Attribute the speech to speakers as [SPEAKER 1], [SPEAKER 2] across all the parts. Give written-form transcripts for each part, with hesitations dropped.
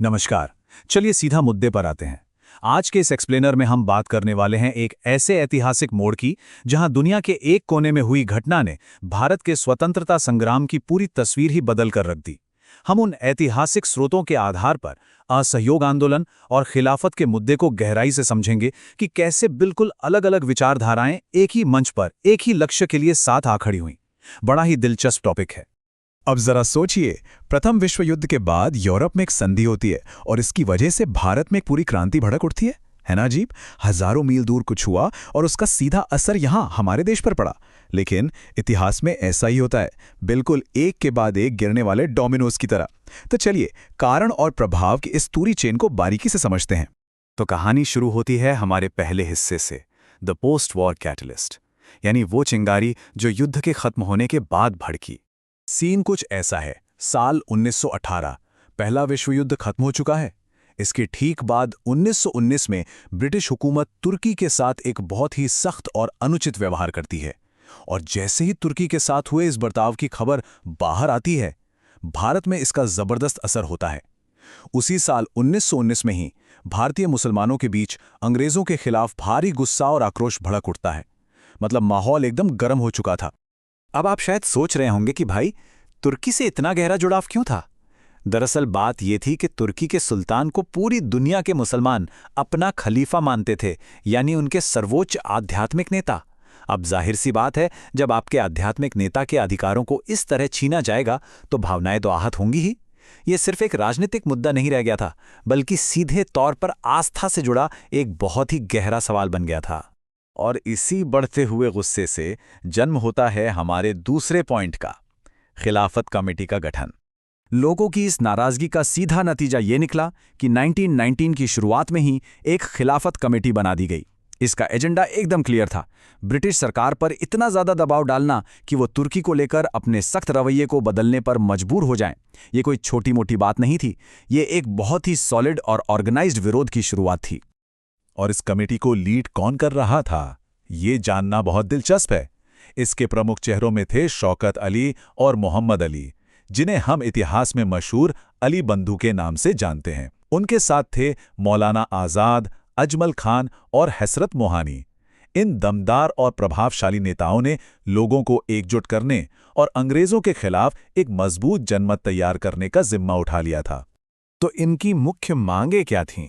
[SPEAKER 1] नमस्कार। चलिए सीधा मुद्दे पर आते हैं। आज के इस एक्सप्लेनर में हम बात करने वाले हैं एक ऐसे ऐतिहासिक मोड़ की जहां दुनिया के एक कोने में हुई घटना ने भारत के स्वतंत्रता संग्राम की पूरी तस्वीर ही बदल कर रख दी। हम उन ऐतिहासिक स्रोतों के आधार पर असहयोग आंदोलन और खिलाफत के मुद्दे को गहराई से समझेंगे कि कैसे बिल्कुल अलग-अलग विचारधाराएं एक ही मंच पर एक ही लक्ष्य के लिए साथ आ खड़ी हुईं। बड़ा ही दिलचस्प टॉपिक है।
[SPEAKER 2] अब जरा सोचिए, प्रथम विश्व युद्ध के बाद यूरोप में एक संधि होती है और इसकी वजह से भारत में एक पूरी क्रांति भड़क उठती है ना अजीब। हजारों मील दूर कुछ हुआ और उसका सीधा असर यहाँ हमारे देश पर पड़ा। लेकिन इतिहास में ऐसा ही होता है, बिल्कुल एक के बाद एक गिरने वाले डोमिनोज की तरह। तो चलिए कारण और प्रभाव की इस पूरी चेन को बारीकी से समझते हैं।
[SPEAKER 1] तो कहानी शुरू होती है हमारे पहले हिस्से से, द पोस्ट वॉर कैटलिस्ट, यानी वो चिंगारी जो युद्ध के खत्म होने के बाद भड़की। सीन कुछ ऐसा है, साल 1918, पहला विश्व युद्ध खत्म हो चुका है। इसके ठीक बाद 1919 में ब्रिटिश हुकूमत तुर्की के साथ एक बहुत ही सख्त और अनुचित व्यवहार करती है, और जैसे ही तुर्की के साथ हुए इस बर्ताव की खबर बाहर आती है, भारत में इसका जबरदस्त असर होता है। उसी साल 1919 में ही भारतीय मुसलमानों के बीच अंग्रेजों के खिलाफ भारी गुस्सा और आक्रोश भड़क उठता है। मतलब माहौल एकदम गर्म हो चुका था। अब आप शायद सोच रहे होंगे कि भाई तुर्की से इतना गहरा जुड़ाव क्यों था। दरअसल बात यह थी कि तुर्की के सुल्तान को पूरी दुनिया के मुसलमान अपना खलीफा मानते थे, यानी उनके सर्वोच्च आध्यात्मिक नेता। अब जाहिर सी बात है, जब आपके आध्यात्मिक नेता के अधिकारों को इस तरह छीना जाएगा तो भावनाएं तो आहत होंगी ही। यह सिर्फ एक राजनीतिक मुद्दा नहीं रह गया था, बल्कि सीधे तौर पर आस्था से जुड़ा एक बहुत ही गहरा सवाल बन गया था। और इसी बढ़ते हुए गुस्से से जन्म होता है हमारे दूसरे पॉइंट का, खिलाफत कमेटी का गठन। लोगों की इस नाराजगी का सीधा नतीजा ये निकला कि 1919 की शुरुआत में ही एक खिलाफत कमेटी बना दी गई। इसका एजेंडा एकदम क्लियर था, ब्रिटिश सरकार पर इतना ज्यादा दबाव डालना कि वो तुर्की को लेकर अपने सख्त रवैये को बदलने पर मजबूर हो जाएं। ये कोई छोटी मोटी बात नहीं थी, ये एक बहुत ही सॉलिड और ऑर्गेनाइज्ड विरोध की शुरुआत थी।
[SPEAKER 2] और इस कमेटी को लीड कौन कर रहा था, ये जानना बहुत दिलचस्प है। इसके प्रमुख चेहरों में थे शौकत अली और मोहम्मद अली, जिन्हें हम इतिहास में मशहूर अली बंधु के नाम से जानते हैं। उनके साथ थे मौलाना आज़ाद, अजमल खान और हसरत मोहानी। इन दमदार और प्रभावशाली नेताओं ने लोगों को एकजुट करने और अंग्रेजों के खिलाफ एक मजबूत जनमत तैयार करने का जिम्मा उठा लिया था।
[SPEAKER 1] तो इनकी मुख्य मांगें क्या थीं?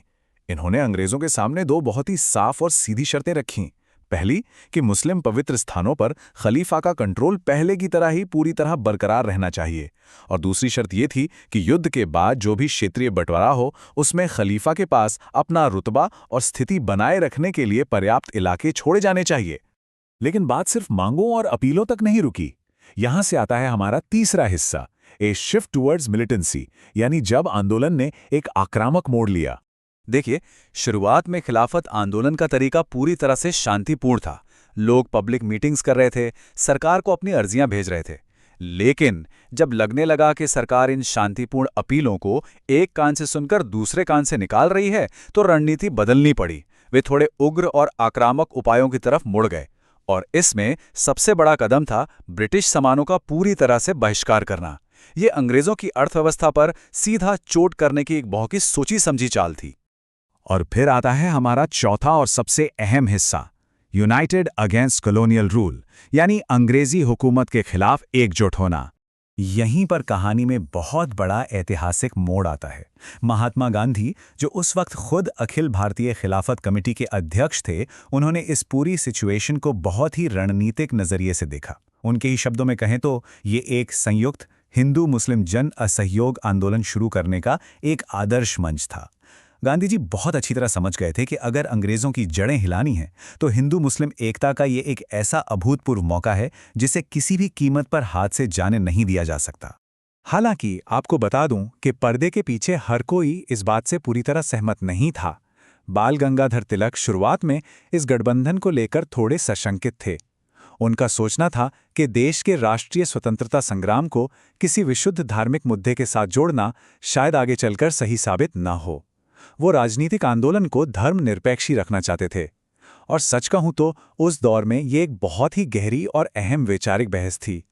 [SPEAKER 1] इन्होंने अंग्रेजों के सामने दो बहुत ही साफ और सीधी शर्तें रखीं। पहली कि मुस्लिम पवित्र स्थानों पर खलीफा का कंट्रोल पहले की तरह ही पूरी तरह बरकरार रहना चाहिए, और दूसरी शर्त यह थी कि युद्ध के बाद जो भी क्षेत्रीय बंटवारा हो उसमें खलीफा के पास अपना रुतबा और स्थिति बनाए रखने के लिए पर्याप्त इलाके छोड़े जाने चाहिए। लेकिन बात सिर्फ मांगों और अपीलों तक नहीं रुकी। यहां से आता है हमारा तीसरा हिस्सा, ए शिफ्ट टुवर्ड्स मिलिटेंसी, यानी जब आंदोलन ने एक आक्रामक मोड़ लिया। देखिए, शुरुआत में खिलाफत आंदोलन का तरीका पूरी तरह से शांतिपूर्ण था। लोग पब्लिक मीटिंग्स कर रहे थे, सरकार को अपनी अर्जियां भेज रहे थे। लेकिन जब लगने लगा कि सरकार इन शांतिपूर्ण अपीलों को एक कान से सुनकर दूसरे कान से निकाल रही है, तो रणनीति बदलनी पड़ी। वे थोड़े उग्र और आक्रामक उपायों की तरफ मुड़ गए, और इसमें सबसे बड़ा कदम था ब्रिटिश सामानों का पूरी तरह से बहिष्कार करना। ये अंग्रेजों की अर्थव्यवस्था पर सीधा चोट करने की एक बहुत ही सोची समझी चाल थी। और फिर आता है हमारा चौथा और सबसे अहम हिस्सा, यूनाइटेड अगेंस्ट कॉलोनियल रूल, यानी अंग्रेजी हुकूमत के खिलाफ एकजुट होना। यहीं पर कहानी में बहुत बड़ा ऐतिहासिक मोड़ आता है। महात्मा गांधी, जो उस वक्त खुद अखिल भारतीय खिलाफत कमेटी के अध्यक्ष थे, उन्होंने इस पूरी सिचुएशन को बहुत ही रणनीतिक नजरिए से देखा। उनके ही शब्दों में कहें तो ये एक संयुक्त हिंदू मुस्लिम जन असहयोग आंदोलन शुरू करने का एक आदर्श मंच था। गांधी जी बहुत अच्छी तरह समझ गए थे कि अगर अंग्रेजों की जड़ें हिलानी हैं तो हिंदू मुस्लिम एकता का ये एक ऐसा अभूतपूर्व मौका है जिसे किसी भी कीमत पर हाथ से जाने नहीं दिया जा सकता। हालांकि आपको बता दूं कि पर्दे के पीछे हर कोई इस बात से पूरी तरह सहमत नहीं था। बाल गंगाधर तिलक शुरुआत में इस गठबंधन को लेकर थोड़े सशंकित थे। उनका सोचना था कि देश के राष्ट्रीय स्वतंत्रता संग्राम को किसी विशुद्ध धार्मिक मुद्दे के साथ जोड़ना शायद आगे चलकर सही साबित न हो। वो राजनीतिक आंदोलन को धर्मनिरपेक्ष ही रखना चाहते थे। और सच कहूं तो उस दौर में ये एक बहुत ही गहरी और अहम वैचारिक बहस थी।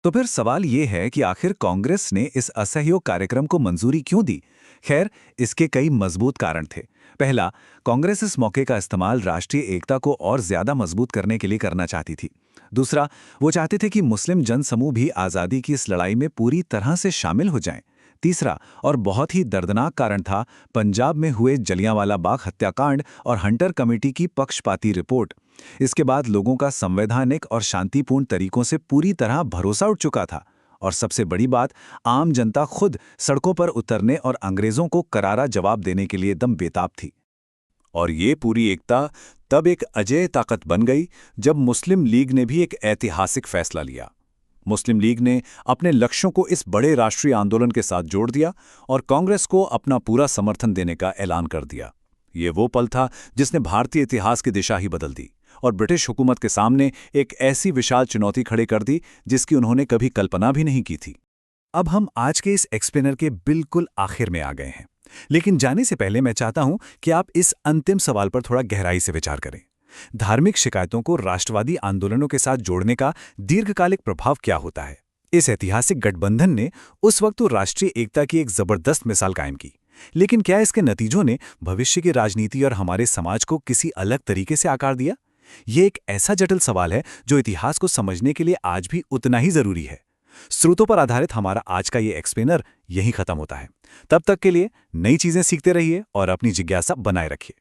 [SPEAKER 1] तो फिर सवाल ये है कि आखिर कांग्रेस ने इस असहयोग कार्यक्रम को मंजूरी क्यों दी? खैर, इसके कई मजबूत कारण थे। पहला, कांग्रेस इस मौके का इस्तेमाल राष्ट्रीय एकता को और ज्यादा मजबूत करने के लिए करना चाहती थी। दूसरा, वो चाहते थे कि मुस्लिम जनसमूह भी आज़ादी की इस लड़ाई में पूरी तरह से शामिल हो जाएं। तीसरा और बहुत ही दर्दनाक कारण था पंजाब में हुए जलियांवाला बाग हत्याकांड और हंटर कमेटी की पक्षपाती रिपोर्ट। इसके बाद लोगों का संवैधानिक और शांतिपूर्ण तरीकों से पूरी तरह भरोसा उठ चुका था। और सबसे बड़ी बात, आम जनता खुद सड़कों पर उतरने और अंग्रेजों को करारा जवाब देने के लिए एकदम बेताब थी।
[SPEAKER 2] और ये पूरी एकता तब एक अजेय ताकत बन गई जब मुस्लिम लीग ने भी एक ऐतिहासिक फैसला लिया। मुस्लिम लीग ने अपने लक्ष्यों को इस बड़े राष्ट्रीय आंदोलन के साथ जोड़ दिया और कांग्रेस को अपना पूरा समर्थन देने का ऐलान कर दिया। ये वो पल था जिसने भारतीय इतिहास की दिशा ही बदल दी और ब्रिटिश हुकूमत के सामने एक ऐसी विशाल चुनौती खड़ी कर दी जिसकी उन्होंने कभी कल्पना भी नहीं की थी।
[SPEAKER 1] अब हम आज के इस एक्सप्लेनर के बिल्कुल आखिर में आ गए हैं, लेकिन जाने से पहले मैं चाहता हूं कि आप इस अंतिम सवाल पर थोड़ा गहराई से विचार करें। धार्मिक शिकायतों को राष्ट्रवादी आंदोलनों के साथ जोड़ने का दीर्घकालिक प्रभाव क्या होता है? इस ऐतिहासिक गठबंधन ने उस वक्त तो राष्ट्रीय एकता की एक जबरदस्त मिसाल कायम की, लेकिन क्या इसके नतीजों ने भविष्य की राजनीति और हमारे समाज को किसी अलग तरीके से आकार दिया? ये एक ऐसा जटिल सवाल है जो इतिहास को समझने के लिए आज भी उतना ही जरूरी है। स्रोतों पर आधारित हमारा आज का ये एक्सप्लेनर यहीं खत्म होता है। तब तक के लिए नई चीजें सीखते रहिए और अपनी जिज्ञासा बनाए रखिए।